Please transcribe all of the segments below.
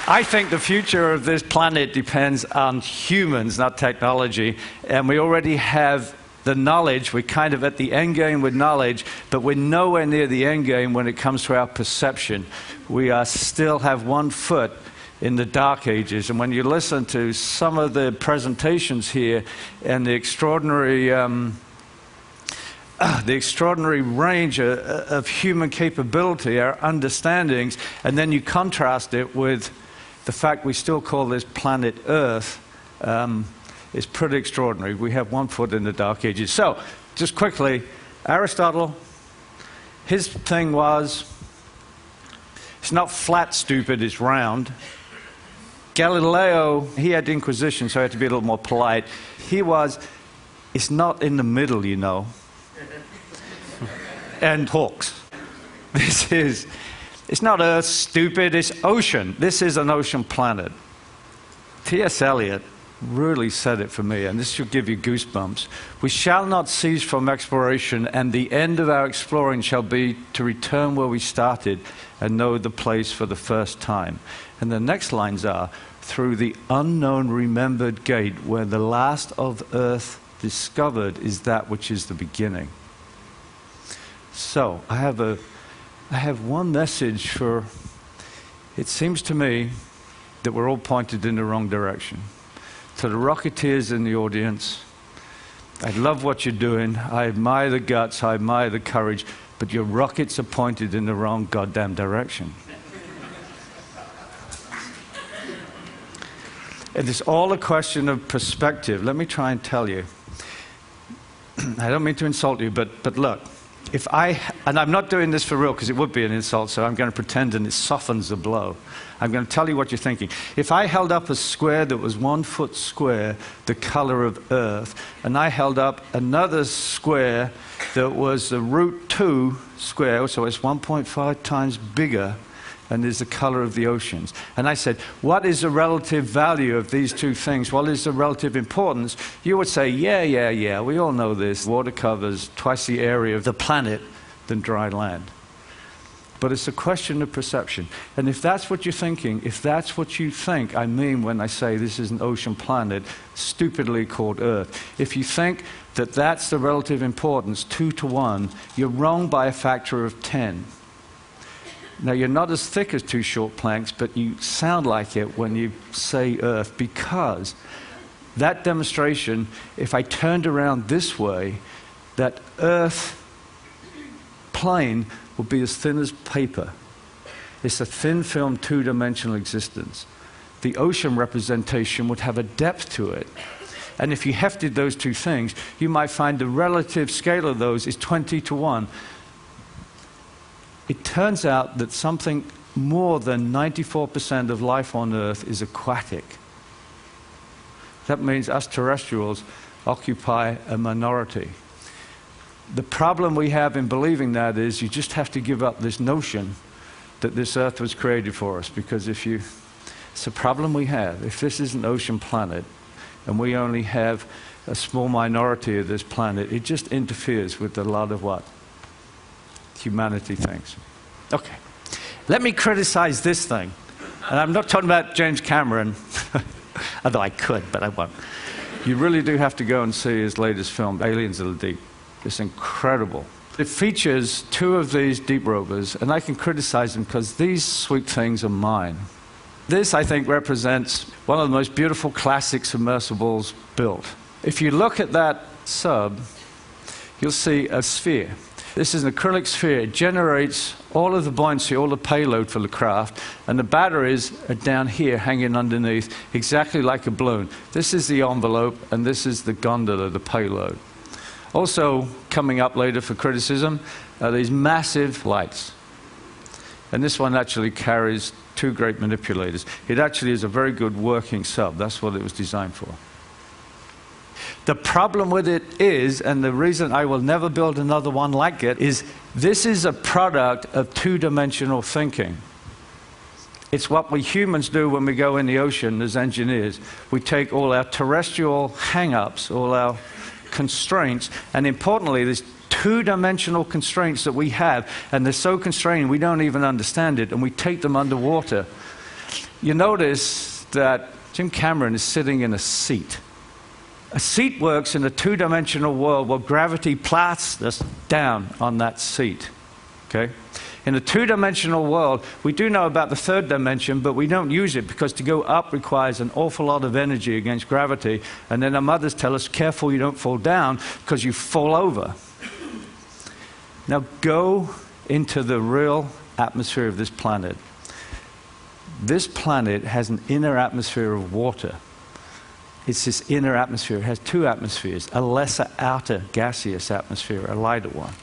I think the future of this planet depends on humans, not technology. And we already have the knowledge. We're kind of at the end game with knowledge, but we're nowhere near the end game when it comes to our perception. We still have one foot in the dark ages. And when you listen to some of the presentations here and the extraordinary range of human capability, our understandings, and then you contrast it with the fact we still call this planet Earth, is pretty extraordinary. We have one foot in the dark ages. So, just quickly, Aristotle, his thing was, it's not flat, stupid, it's round. Galileo, he had the Inquisition, so he had to be a little more polite. He was, it's not in the middle, you know. And Hawks. It's not Earth, stupid, it's ocean. This is an ocean planet. T.S. Eliot really said it for me, and this should give you goosebumps. We shall not cease from exploration, and the end of our exploring shall be to return where we started and know the place for the first time. And the next lines are, through the unknown remembered gate, where the last of earth discovered is that which is the beginning. So, I have one message for, it seems to me that we're all pointed in the wrong direction. To the Rocketeers in the audience, I love what you're doing, I admire the guts, I admire the courage, but your rockets are pointed in the wrong goddamn direction. It is all a question of perspective. Let me try and tell you. I don't mean to insult you, but look. And I'm not doing this for real because it would be an insult, so I'm going to pretend and it softens the blow. I'm going to tell you what you're thinking. If I held up a square that was 1 foot square, the color of Earth, and I held up another square that was the root 2 square, so it's 1.5 times bigger, and is the color of the oceans. And I said, what is the relative value of these two things? What is the relative importance? You would say, yeah, we all know this. Water covers twice the area of the planet than dry land. But it's a question of perception. And if that's what you're thinking, if that's what you think, I mean when I say this is an ocean planet, stupidly called Earth. If you think that that's the relative importance, 2 to 1, you're wrong by a factor of 10. Now, you're not as thick as 2 short planks, but you sound like it when you say Earth, because that demonstration, if I turned around this way, that Earth plane would be as thin as paper. It's a thin film, 2-dimensional existence. The ocean representation would have a depth to it. And if you hefted those two things, you might find the relative scale of those is 20 to 1. It turns out that something more than 94% of life on Earth is aquatic. That means us terrestrials occupy a minority. The problem we have in believing that is you just have to give up this notion that this Earth was created for us, because it's a problem we have. If this is an ocean planet and we only have a small minority of this planet, it just interferes with a lot of what humanity thinks. Okay, let me criticize this thing. And I'm not talking about James Cameron, although I could, but I won't. You really do have to go and see his latest film, Aliens of the Deep. It's incredible. It features 2 of these deep rovers, and I can criticize them because these sweet things are mine. This, I think, represents one of the most beautiful classic submersibles built. If you look at that sub, you'll see a sphere. This is an acrylic sphere. It generates all of the buoyancy, all the payload for the craft, and the batteries are down here hanging underneath, exactly like a balloon. This is the envelope, and this is the gondola, the payload. Also, coming up later for criticism, are these massive lights. And this one actually carries 2 great manipulators. It actually is a very good working sub. That's what it was designed for. The problem with it is, and the reason I will never build another one like it, is this is a product of 2-dimensional thinking. It's what we humans do when we go in the ocean as engineers. We take all our terrestrial hang-ups, all our constraints, and importantly, there's 2-dimensional constraints that we have, and they're so constrained we don't even understand it, and we take them underwater. you notice that Jim Cameron is sitting in a seat. A seat works in a two-dimensional world where gravity plats us down on that seat. Okay? In a two-dimensional world, we do know about the third dimension, but we don't use it because to go up requires an awful lot of energy against gravity. And then our mothers tell us, careful you don't fall down because you fall over. Now go into the real atmosphere of this planet. This planet has an inner atmosphere of water. It's this inner atmosphere. It has two atmospheres, a lesser outer gaseous atmosphere, a lighter one.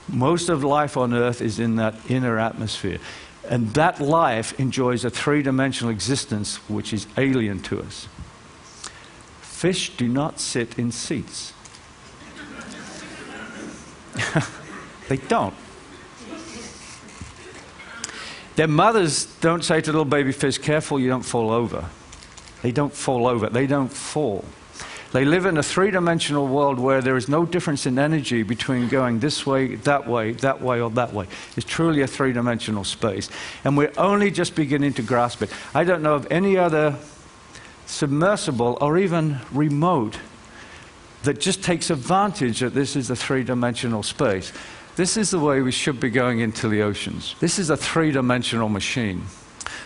Most of life on Earth is in that inner atmosphere. And that life enjoys a three-dimensional existence which is alien to us. Fish do not sit in seats. They don't. Their mothers don't say to little baby fish, careful you don't fall over. They don't fall over. They don't fall. They live in a three-dimensional world where there is no difference in energy between going this way, or that way. It's truly a three-dimensional space. And we're only just beginning to grasp it. I don't know of any other submersible or even remote that just takes advantage that this is a three-dimensional space. This is the way we should be going into the oceans. This is a three-dimensional machine.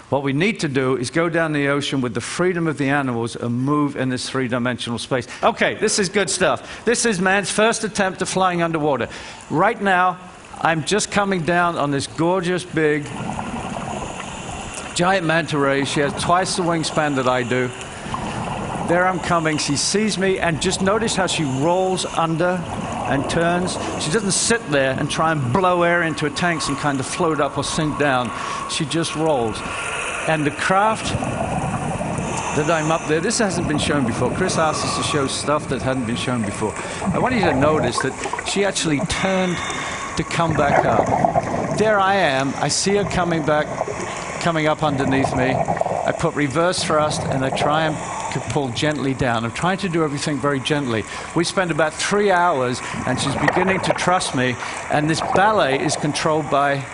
What we need to do is go down the ocean with the freedom of the animals and move in this three-dimensional space. Okay, this is good stuff. This is man's first attempt at flying underwater. Right now, I'm just coming down on this gorgeous, big, giant manta ray. She has twice the wingspan that I do. There I'm coming. She sees me, and just notice how she rolls under and turns. She doesn't sit there and try and blow air into her tanks and kind of float up or sink down. She just rolls. And the craft that I'm up there, this hasn't been shown before. Chris asked us to show stuff that hadn't been shown before. I want you to notice that she actually turned to come back up. There I am. I see her coming up underneath me. I put reverse thrust and I try and pull gently down. I'm trying to do everything very gently. We spend about 3 hours and she's beginning to trust me, and this ballet is controlled by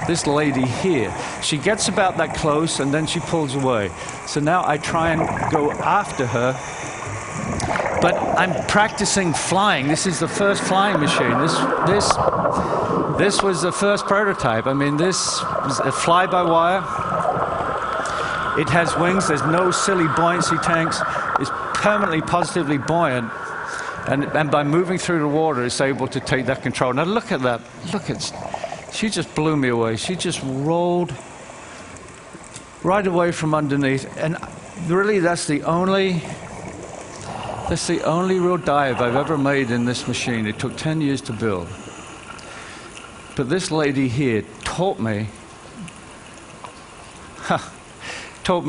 this lady here. She gets about that close and then she pulls away. So now I try and go after her, but I'm practicing flying. This is the first flying machine. This was the first prototype. I mean, this was a fly-by-wire. It has wings. There's no silly buoyancy tanks. It's permanently positively buoyant. And by moving through the water, it's able to take that control. Now look at that. She just blew me away. She just rolled right away from underneath. And really, that's the only real dive I've ever made in this machine. It took 10 years to build. But this lady here taught me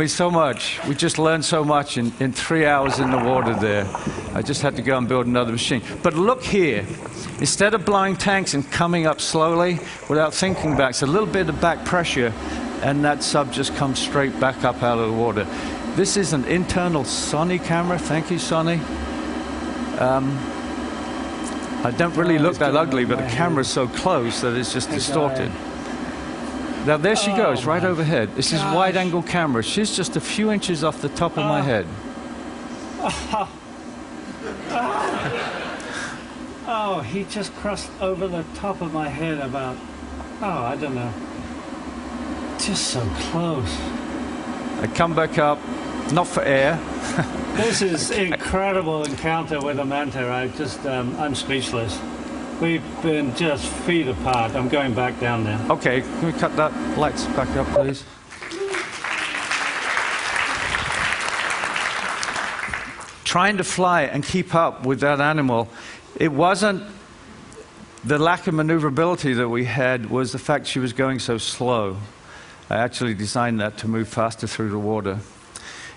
so much. We just learned so much in 3 hours in the water there. I just had to go and build another machine. But look here. Instead of blowing tanks and coming up slowly without thinking back, it's a little bit of back pressure, and that sub just comes straight back up out of the water. This is an internal Sony camera. Thank you, Sony. I don't really look that ugly, but the camera's so close that it's just distorted. Now there she goes, right overhead. This is wide-angle camera. She's just a few inches off the top of my head. Oh, he just crossed over the top of my head about, I don't know. Just so close. I come back up, not for air. This is incredible encounter with a manta. I'm speechless. We've been just feet apart. I'm going back down there. Okay, can we cut that lights back up, please? Trying to fly and keep up with that animal, it wasn't the lack of maneuverability that we had, was the fact she was going so slow. I actually designed that to move faster through the water.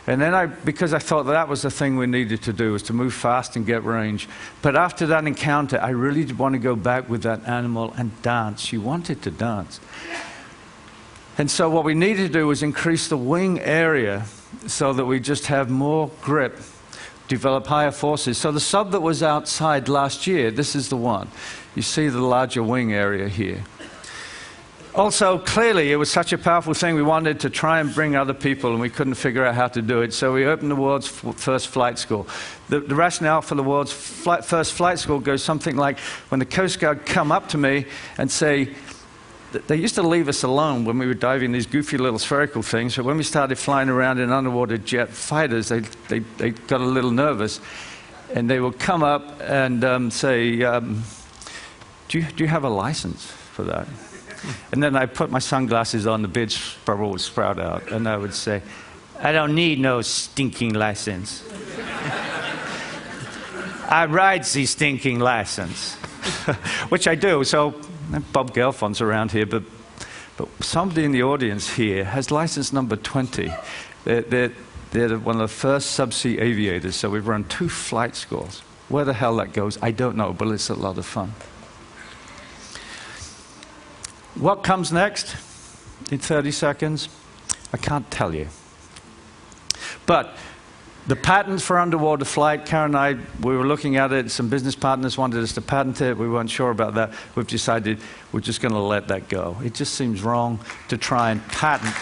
And then because I thought that was the thing we needed to do, was to move fast and get range. But after that encounter, I really did want to go back with that animal and dance. She wanted to dance. And so what we needed to do was increase the wing area so that we just have more grip, develop higher forces. So the sub that was outside last year, this is the one. You see the larger wing area here. Also, clearly, it was such a powerful thing, we wanted to try and bring other people, and we couldn't figure out how to do it, so we opened the world's first flight school. The rationale for the world's first flight school goes something like, when the Coast Guard come up to me and say, they used to leave us alone when we were diving these goofy little spherical things, but when we started flying around in underwater jet fighters, they got a little nervous, and they would come up and say, do you have a license for that? And then I put my sunglasses on, the beard bubble would sprout out, and I would say, I don't need no stinking license. I ride the stinking license. Which I do, so Bob Gelfond's around here, but somebody in the audience here has license number 20. They're one of the first subsea aviators, so we've run 2 flight schools. Where the hell that goes, I don't know, but it's a lot of fun. What comes next in 30 seconds? I can't tell you. But the patents for underwater flight, Karen and I, we were looking at it. Some business partners wanted us to patent it. We weren't sure about that. We've decided we're just going to let that go. It just seems wrong to try and patent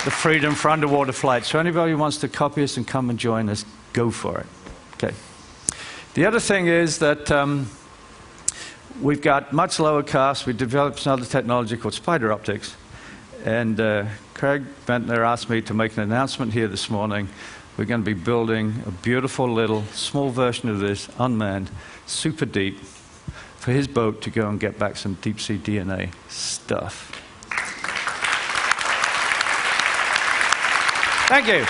the freedom for underwater flight. So anybody who wants to copy us and come and join us, go for it. Okay. The other thing is that we've got much lower costs. We developed another technology called spider optics. And Craig Ventner asked me to make an announcement here this morning. We're going to be building a beautiful little small version of this, unmanned, super deep, for his boat to go and get back some deep sea DNA stuff. Thank you.